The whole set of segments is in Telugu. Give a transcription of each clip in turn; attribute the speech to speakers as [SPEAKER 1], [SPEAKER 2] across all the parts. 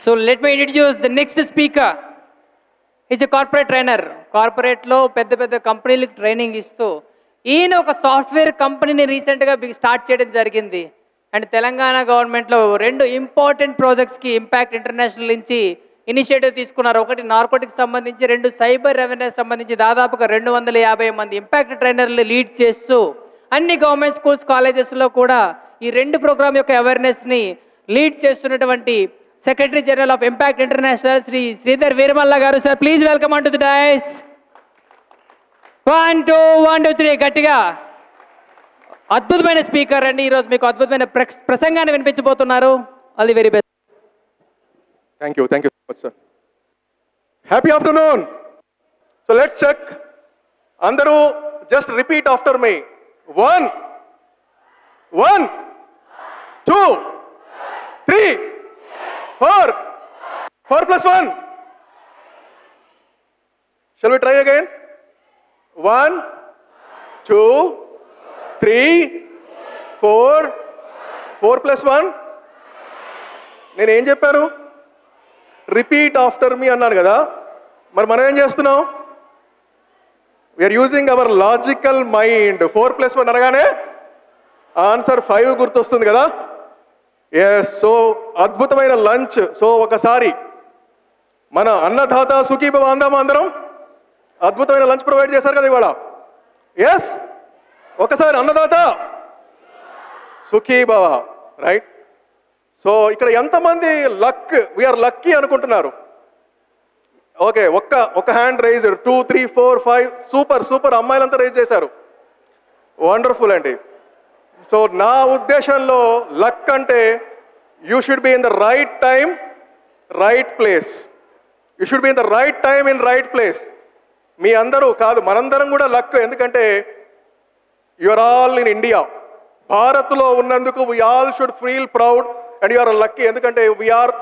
[SPEAKER 1] So let me introduce the next speaker. He's a corporate trainer. Corporate లో పెద్ద పెద్ద కంపెనీలకు ట్రైనింగ్ ఇస్తూ ఈయన ఒక సాఫ్ట్వేర్ కంపెనీని రీసెంట్గా స్టార్ట్ చేయడం జరిగింది. అండ్ తెలంగాణ గవర్నమెంట్లో రెండు ఇంపార్టెంట్ ప్రాజెక్ట్స్కి ఇంపాక్ట్ ఇంటర్నేషనల్ నుంచి ఇనిషియేటివ్ తీసుకున్నారు. ఒకటి నార్కోటిక్స్ సంబంధించి, రెండు సైబర్ అవేర్నెస్ సంబంధించి దాదాపుగా 250 మంది ఇంపాక్ట్ ట్రైనర్లు లీడ్ చేస్తూ అన్ని గవర్నమెంట్ స్కూల్స్ కాలేజెస్లో కూడా ఈ రెండు ప్రోగ్రామ్ యొక్క అవేర్నెస్ని లీడ్ చేస్తున్నటువంటి secretary general of Impact International Shri Sridhar Veeramalla garu. Sir please welcome on to the dais. 1 2 1 2 3 గట్టిగా. అద్భుతమైన స్పీకర్ అండి, ఈరోజు మీకు అద్భుతమైన ప్రసంగాన్ని వినిపించబోతున్నారు. All the very best.
[SPEAKER 2] Thank you so much, sir. Happy afternoon. So let's check. Andaru just repeat after me. 1 1 2 3 4 4 plus 1. Shall we try again? 1 2 3 4 4 plus 1. నేను ఏం చెప్పారు? రిపీట్ ఆఫ్టర్ మీ అన్నాను కదా. మరి మనం ఏం చేస్తున్నాం? We're using our logical mind. 4 plus 1 అనగానే ఆన్సర్ 5 గుర్తొస్తుంది కదా. ఎస్. సో అద్భుతమైన లంచ్. సో ఒకసారి మన అన్నదాత సుఖీభవ అందామా అందరం? అద్భుతమైన లంచ్ ప్రొవైడ్ చేశారు కదా ఇవాళ. ఎస్. ఒకసారి అన్నదాత సుఖీభవ. రైట్. సో ఇక్కడ ఎంతమంది వీఆర్ లక్కీ అనుకుంటున్నారు? ఓకే, ఒక్క హ్యాండ్ రైజ్. 2 3 4 5. సూపర్ అమ్మాయిలంతా రైజ్ చేశారు. వండర్ఫుల్ అండి. సో నా ఉద్దేశంలో లక్ అంటే you should be in the right time right place. You should be in the right time in right place. మీ అందరూ కాదు, మనందరం కూడా లక్. ఎందుకంటే you are all in India. భారత్లో ఉన్నందుకు we all should feel proud and you are lucky. ఎందుకంటే we are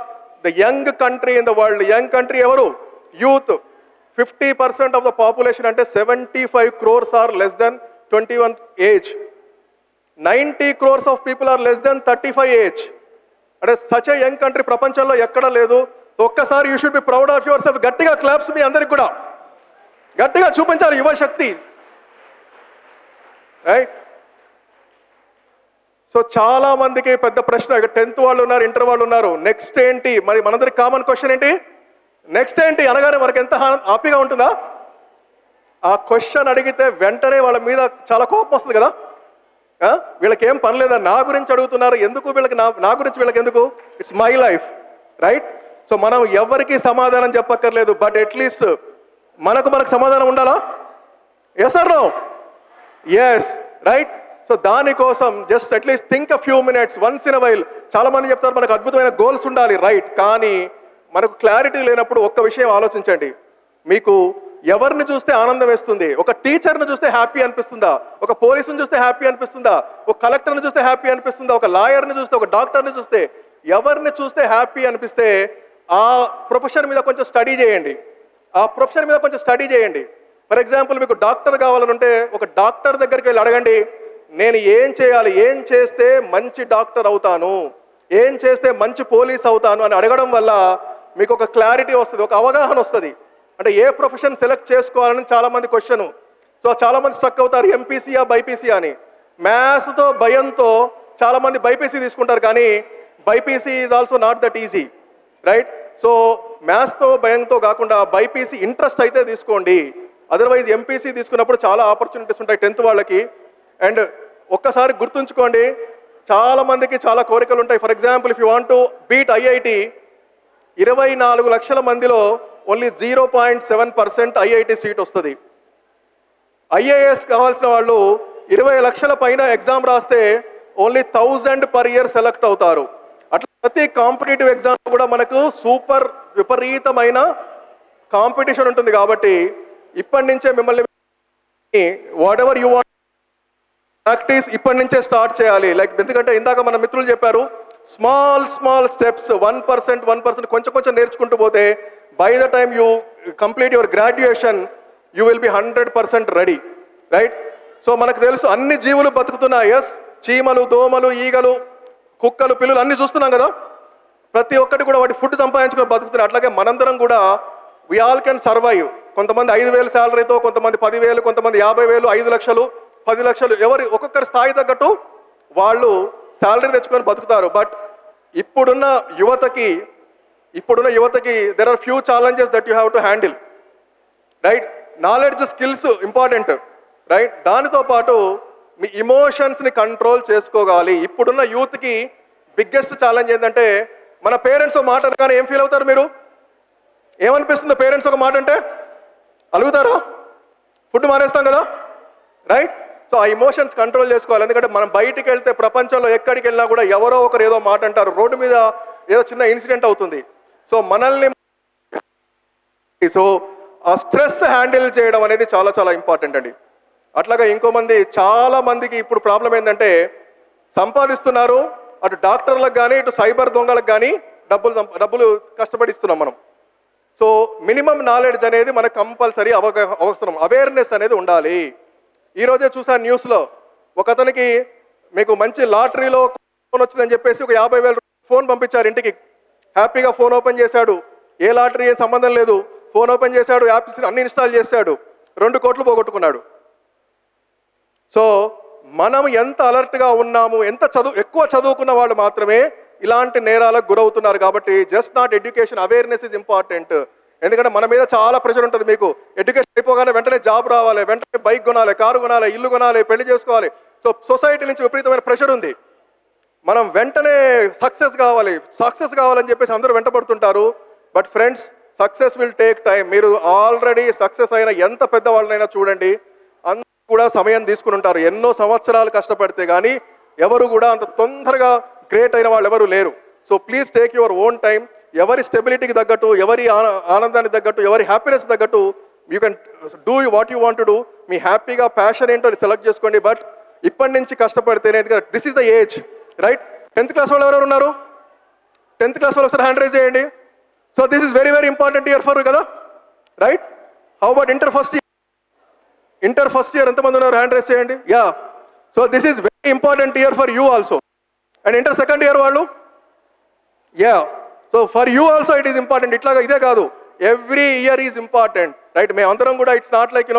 [SPEAKER 2] the young country in the world. Young country ఎవరు? యూత్. 50% ఆఫ్ ద పాపులేషన్ అంటే 75 crores are less than 21 age. 90 crores of people are less than 35 age. అంటే సచ్ ఎ యంగ్ కంట్రీ ప్రపంచంలో ఎక్కడ లేదు. ఒక్కసారి you should be proud of yourself. గట్టిగా క్లాప్స్ మీ అందరికి కూడా గట్టిగా చూపించాలి యువశక్తి. రైట్. సో చాలా మందికి పెద్ద ప్రశ్న. ఇక్కడ 10th వాళ్ళు ఉన్నారు, ఇంటర్ వాళ్ళు ఉన్నారు. నెక్స్ట్ ఏంటి? మరి మనందరికి కామన్ క్వశ్చన్ ఏంటి? నెక్స్ట్ ఏంటి అనగానే మనకి ఎంత హ్యాపీగా ఉంటుందా? ఆ క్వశ్చన్ అడిగితే వెంటనే వాళ్ళ మీద చాలా కోపం వస్తుంది కదా. వీళ్ళకి ఏం పని లేదా, నా గురించి అడుగుతున్నారు, ఎందుకు వీళ్ళకి నా గురించి వీళ్ళకి ఎందుకు? It's my life. Right. So మనం ఎవరికి సమాధానం చెప్పక్కర్లేదు, బట్ అట్లీస్ట్ మనకు సమాధానం ఉండాలా? Yes or no? Yes. Right. So దానికోసం just at least think a few minutes once in a while. చాలా మంది చెప్తారు మనకు అద్భుతమైన గోల్స్ ఉండాలి. రైట్. కానీ మనకు క్లారిటీ లేనప్పుడు ఒక్క విషయం ఆలోచించండి. మీకు ఎవరిని చూస్తే ఆనందం వేస్తుంది? ఒక టీచర్ని చూస్తే హ్యాపీ అనిపిస్తుందా? ఒక పోలీసుని చూస్తే హ్యాపీ అనిపిస్తుందా? ఒక కలెక్టర్ని చూస్తే హ్యాపీ అనిపిస్తుందా? ఒక లాయర్ని చూస్తే, ఒక డాక్టర్ని చూస్తే, ఎవరిని చూస్తే హ్యాపీ అనిపిస్తే ఆ ప్రొఫెషన్ మీద కొంచెం స్టడీ చేయండి. ఫర్ ఎగ్జాంపుల్ మీకు డాక్టర్ కావాలనుంటే ఒక డాక్టర్ దగ్గరికి వెళ్ళి అడగండి, నేను ఏం చేయాలి, ఏం చేస్తే మంచి డాక్టర్ అవుతాను, ఏం చేస్తే మంచి పోలీస్ అవుతాను అని అడగడం వల్ల మీకు ఒక క్లారిటీ వస్తుంది, ఒక అవగాహన వస్తుంది. అంటే ఏ ప్రొఫెషన్ సెలెక్ట్ చేసుకోవాలని చాలామంది క్వశ్చన్. సో చాలామంది స్ట్రక్ అవుతారు, ఎంపీసీయా బైపీసీ అని. మ్యాథ్స్తో భయంతో చాలామంది బైపీసీ తీసుకుంటారు, కానీ BiPC is also not that easy. Right. So మ్యాథ్స్తో భయంతో కాకుండా బైపీసీ ఇంట్రెస్ట్ అయితే తీసుకోండి. అదర్వైజ్ ఎంపీసీ తీసుకున్నప్పుడు చాలా ఆపర్చునిటీస్ ఉంటాయి 10th వాళ్ళకి. అండ్ ఒక్కసారి గుర్తుంచుకోండి, చాలా మందికి చాలా కోరికలు ఉంటాయి. For example if you want to beat IIT, 24 లక్షల మందిలో ఓన్లీ 0.7% ఐఐటి సీట్ వస్తుంది. ఐఏఎస్ కావాల్సిన వాళ్ళు 20 లక్షల పైన ఎగ్జామ్ రాస్తే ఓన్లీ 1000 పర్ ఇయర్ సెలెక్ట్ అవుతారు. అట్లా ప్రతి కాంపిటేటివ్ ఎగ్జామ్ కూడా మనకు సూపర్ విపరీతమైన కాంపిటీషన్ ఉంటుంది. కాబట్టి ఇప్పటి నుంచే మిమ్మల్ని what ever you want practice ఇప్పటి నుంచే స్టార్ట్ చేయాలి. లైక్ ఎందుకంటే ఇందాక మన మిత్రులు చెప్పారు, స్మాల్ స్టెప్స్ 1% కొంచెం నేర్చుకుంటూ పోతే by the time you complete your graduation you will be 100% ready. Right. So మనకు తెలుసు అన్ని జీవులు బతుకుతున్నాయి. ఎస్. చీమలు, దోమలు, ఈగలు, కుక్కలు, పిల్లులు అన్ని చూస్తున్నాం కదా. ప్రతి ఒక్కటి కూడా వాటి ఫుడ్ సంపాదించుకొని బతుకుతున్నారు. అట్లాగే మనందరం కూడా వి ఆల్ కెన్ సర్వైవ్. కొంతమంది 5,000 శాలరీతో, కొంతమంది 10,000, కొంతమంది 50,000, 5 లక్షలు, 10 లక్షలు, ఎవరి ఒక్కొక్కరి స్థాయి తగ్గట్టు వాళ్ళు శాలరీ తెచ్చుకొని బతుకుతారు. బట్ ఇప్పుడున్న యువతకి there are few challenges that you have to handle, right? Knowledge, skills important, right? దానితో పాటు మీ ఇమోషన్స్ని కంట్రోల్ చేసుకోగలి. ఇప్పుడున్న యూత్కి బిగ్గెస్ట్ ఛాలెంజ్ ఏంటంటే, మన పేరెంట్స్ ఒక మాట అనగానే ఏం ఫీల్ అవుతారు మీరు? ఏమనిపిస్తుందో పేరెంట్స్ ఒక మాట అంటే? అలుగుతారా? ఫుడ్ మానేస్తాం కదా, రైట్? సో ఆ ఇమోషన్స్ కంట్రోల్ చేసుకోవాలి. ఎందుకంటే మనం బయటికి వెళ్తే ప్రపంచంలో ఎక్కడికి వెళ్ళినా కూడా ఎవరో ఒకరు ఏదో మాట అంటారు, రోడ్డు మీద ఏదో చిన్న ఇన్సిడెంట్ అవుతుంది. సో మనల్ని ఆ స్ట్రెస్ హ్యాండిల్ చేయడం అనేది చాలా చాలా ఇంపార్టెంట్ అండి. అట్లాగా చాలా మందికి ఇప్పుడు ప్రాబ్లం ఏంటంటే, సంపాదిస్తున్నారు, అటు డాక్టర్లకు కానీ ఇటు సైబర్ దొంగలకు కానీ డబ్బులు కష్టపడిస్తున్నాం మనం. సో మినిమం నాలెడ్జ్ అనేది మనకు కంపల్సరీ అవసరం, అవేర్నెస్ అనేది ఉండాలి. ఈరోజే చూసాను న్యూస్లో, ఒక అతనికి మీకు మంచి లాటరీలో ఫోన్ వచ్చిందని చెప్పేసి ఒక 50,000 ఫోన్ పంపించారు ఇంటికి. హ్యాపీగా ఫోన్ ఓపెన్ చేశాడు, ఏ లాటరీ ఏం సంబంధం లేదు, ఫోన్ ఓపెన్ చేశాడు, యాప్స్ అన్ని ఇన్స్టాల్ చేశాడు, 2 కోట్లు పోగొట్టుకున్నాడు. సో మనం ఎంత అలర్ట్గా ఉన్నాము, ఎక్కువ చదువుకున్న వాళ్ళు మాత్రమే ఇలాంటి నేరాలకు గురవుతున్నారు. కాబట్టి just not education, awareness is important. ఎందుకంటే మన మీద చాలా ప్రెషర్ ఉంటుంది. మీకు ఎడ్యుకేషన్ అయిపోగానే వెంటనే జాబ్ రావాలి, వెంటనే బైక్ కొనాలి, కారు కొనాలి, ఇల్లు కొనాలి, పెళ్లి చేసుకోవాలి. సో సొసైటీ నుంచి విపరీతమైన ప్రెషర్ ఉంది. మనం వెంటనే సక్సెస్ కావాలని చెప్పేసి అందరూ వెంటబడుతుంటారు. But friends, success will take time. మీరు ఆల్రెడీ సక్సెస్ అయిన ఎంత పెద్దవాళ్ళనైనా చూడండి, అందరూ కూడా సమయం తీసుకుని ఉంటారు. ఎన్నో సంవత్సరాలు కష్టపడితే కానీ ఎవరు కూడా అంత తొందరగా గ్రేట్ అయిన వాళ్ళు ఎవరు లేరు. So please take your own time. ఎవరి స్టెబిలిటీకి తగ్గట్టు, ఎవరి ఆనందానికి తగ్గట్టు, ఎవరి హ్యాపీనెస్ తగ్గట్టు you can do what you want to do. మీ హ్యాపీగా ప్యాషన్ ఏంటో సెలెక్ట్ చేసుకోండి. బట్ ఇప్పటి నుంచి కష్టపడితేనే, this is the age, right? 10th class వాళ్ళు ఎవరెవరు ఉన్నారు? 10th క్లాస్ వాళ్ళు ఒకసారి హ్యాండ్ రైజ్ చేయండి. So this is very very important year for కదా, right? How about inter first year ఎంతమంది ఉన్నారు? హ్యాండ్ రైజ్ చేయండి. Yeah. So this is very important year for you also. And inter second year వాళ్ళు, yeah. So for you also it is important. ఇదే కాదు, every year is important, right? మేమందరం కూడా ఇట్స్ నాట్ లైక్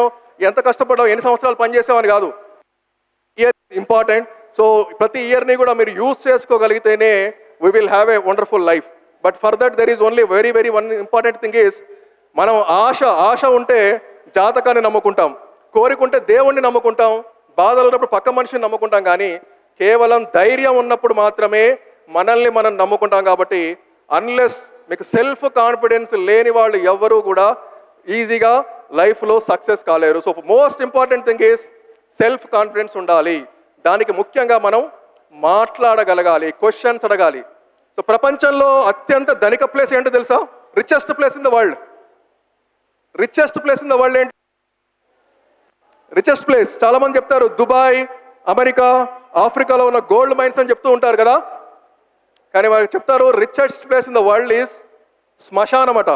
[SPEAKER 2] ఎంత కష్టపడ్డాం, ఎన్ని సంవత్సరాలు పనిచేసామని కాదు. Year important. సో ప్రతి ఇయర్ని కూడా మీరు యూజ్ చేసుకోగలిగితేనే we will have a wonderful life. But for that there is only very very one important thing is, మనం ఆశ ఉంటే జాతకాన్ని నమ్ముకుంటాం, కోరికుంటే దేవుణ్ణి నమ్ముకుంటాం, బాధలు ఉన్నప్పుడు పక్క మనిషిని నమ్ముకుంటాం. కానీ కేవలం ధైర్యం ఉన్నప్పుడు మాత్రమే మనల్ని మనం నమ్ముకుంటాం. కాబట్టి అన్లెస్ మీకు సెల్ఫ్ కాన్ఫిడెన్స్ లేని వాళ్ళు ఎవ్వరూ కూడా ఈజీగా లైఫ్లో సక్సెస్ కాలేరు. So most important thing is self confidence ఉండాలి. దానికి ముఖ్యంగా మనం మాట్లాడగలగాలి, క్వశ్చన్స్ అడగాలి. సో ప్రపంచంలో అత్యంత ధనిక ప్లేస్ ఏంటో తెలుసా? Richest place in the world. ఏంటి రిచెస్ట్ ప్లేస్? చాలా మంది చెప్తారు దుబాయ్, అమెరికా, ఆఫ్రికాలో ఉన్న గోల్డ్ మైన్స్ అని చెప్తూ ఉంటారు కదా. కానీ వాళ్ళు చెప్తారు richest place in the world is శ్మశానం అట.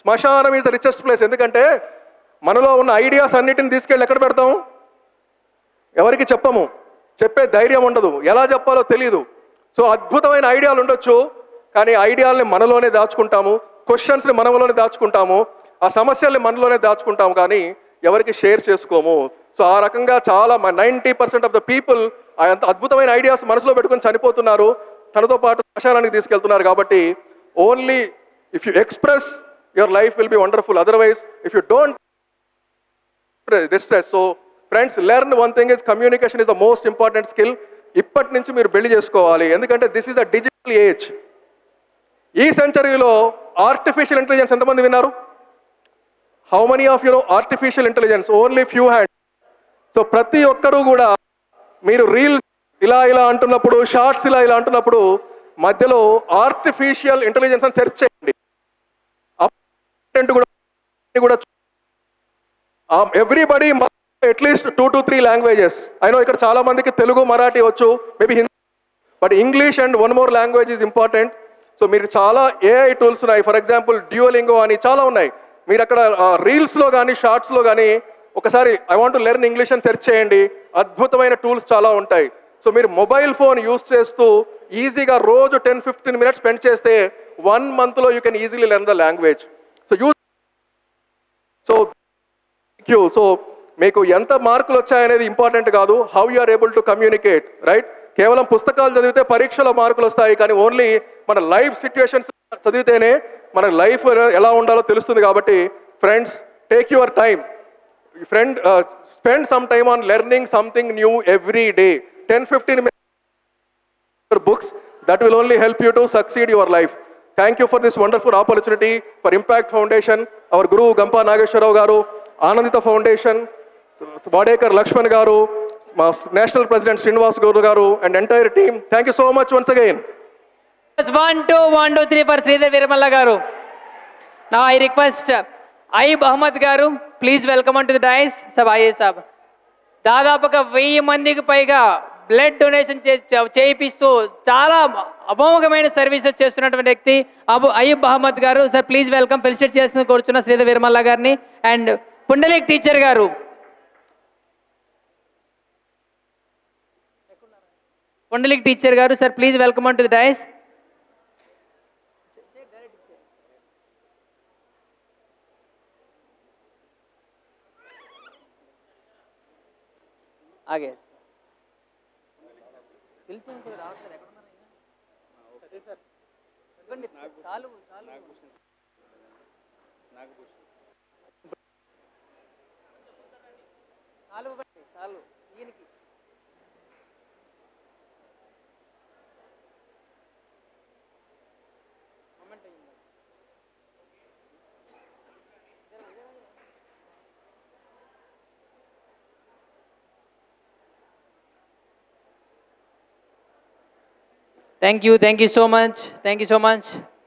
[SPEAKER 2] శ్మశానం ఈజ్ ద రిచెస్ట్ ప్లేస్. ఎందుకంటే మనలో ఉన్న ఐడియాస్ అన్నిటిని తీసుకెళ్ళి ఎక్కడ పెడతాము? ఎవరికి చెప్పము, చెప్పే ధైర్యం ఉండదు, ఎలా చెప్పాలో తెలియదు. సో అద్భుతమైన ఐడియాలు ఉండొచ్చు, కానీ ఐడియాలని మనలోనే దాచుకుంటాము, క్వశ్చన్స్ని మనలోనే దాచుకుంటాము, ఆ సమస్యల్ని మనలోనే దాచుకుంటాము, కానీ ఎవరికి షేర్ చేసుకోము. సో ఆ రకంగా చాలా 90% ఆఫ్ ద పీపుల్ అంత అద్భుతమైన ఐడియాస్ మనసులో పెట్టుకొని చనిపోతున్నారు, తనతో పాటు శ్మశానానికి తీసుకెళ్తున్నారు. కాబట్టి only if you express your life will be wonderful. Otherwise if you don't distress. So friends, learn one thing is communication is the most important skill. ఇప్పటి నుంచి మీరు బిల్డ్ చేసుకోవాలి. ఎందుకంటే this is the digital age. ఈ సెంచరీలో ఆర్టిఫిషియల్ ఇంటెలిజెన్స్ ఎంతమంది విన్నారు? How many of you know artificial intelligence? Only few hands. So ప్రతి ఒక్కరూ కూడా మీరు రీల్స్ ఇలా అంటున్నప్పుడు, షార్ట్స్ ఇలా అంటున్నప్పుడు మధ్యలో ఆర్టిఫిషియల్ ఇంటెలిజెన్స్ అని సెర్చ్ చేయండి. కూడా ఎవ్రీబడి అట్లీస్ట్ 2 to 3 లాంగ్వేజెస్. అయినో ఇక్కడ చాలా మందికి తెలుగు, మరాఠీ వచ్చు, maybe Hindi, but English and 1 more language is important. So మీరు చాలా ఏఐ టూల్స్ ఉన్నాయి. ఫర్ ఎగ్జాంపుల్ డ్యూయోలింగో అని చాలా ఉన్నాయి. మీరు అక్కడ రీల్స్లో కానీ షార్ట్స్లో కానీ ఒకసారి I want to learn English అని సెర్చ్ చేయండి. అద్భుతమైన టూల్స్ చాలా ఉంటాయి. సో మీరు మొబైల్ ఫోన్ యూస్ చేస్తూ ఈజీగా రోజు 10-15 minutes స్పెండ్ చేస్తే 1 monthలో you can easily learn the language. So మీకు ఎంత మార్కులు వచ్చాయనేది ఇంపార్టెంట్ కాదు, how you are able to communicate, right? కేవలం పుస్తకాలు చదివితే పరీక్షలో మార్కులు వస్తాయి, కానీ ఓన్లీ మన లైఫ్ సిచ్యుయేషన్స్ చదివితేనే మన లైఫ్ ఎలా ఉండాలో తెలుస్తుంది. కాబట్టి friends, take your time. Spend some time on learning something new every day. 10-15 minutes books that will only help you to succeed your life. Thank you for this wonderful opportunity for Impact Foundation, our Guru Gampa Nageshwara garu, Anandita Foundation, Vadekar Lakshman garu, National President Srinivas Garu garu, and entire team. Thank you so much once again.
[SPEAKER 1] 1 2 1 2 3 for Sridhar Veeramalla garu. Now I request Ayub Ahmad garu, please welcome onto the dais. Sab aye sab. దాదాపుగా 1000 మందికి పైగా బ్లడ్ డొనేషన్ చేయిస్తూ చాలా అమోఘమైన సర్వీసెస్ చేస్తున్నటువంటి వ్యక్తి అయూబ్ అహ్మద్ గారు. Sir please welcome. ఫెలిసిటేట్ చేసిన కోరుచున్న శ్రీధర్ వీరమల్ల గారిని అండ్ పుండలిక్ టీచర్ గారు. పుండలిక్ టీచర్ గారు, sir please welcome on to the dais. ఆగే Thank you so much. Thank you so much.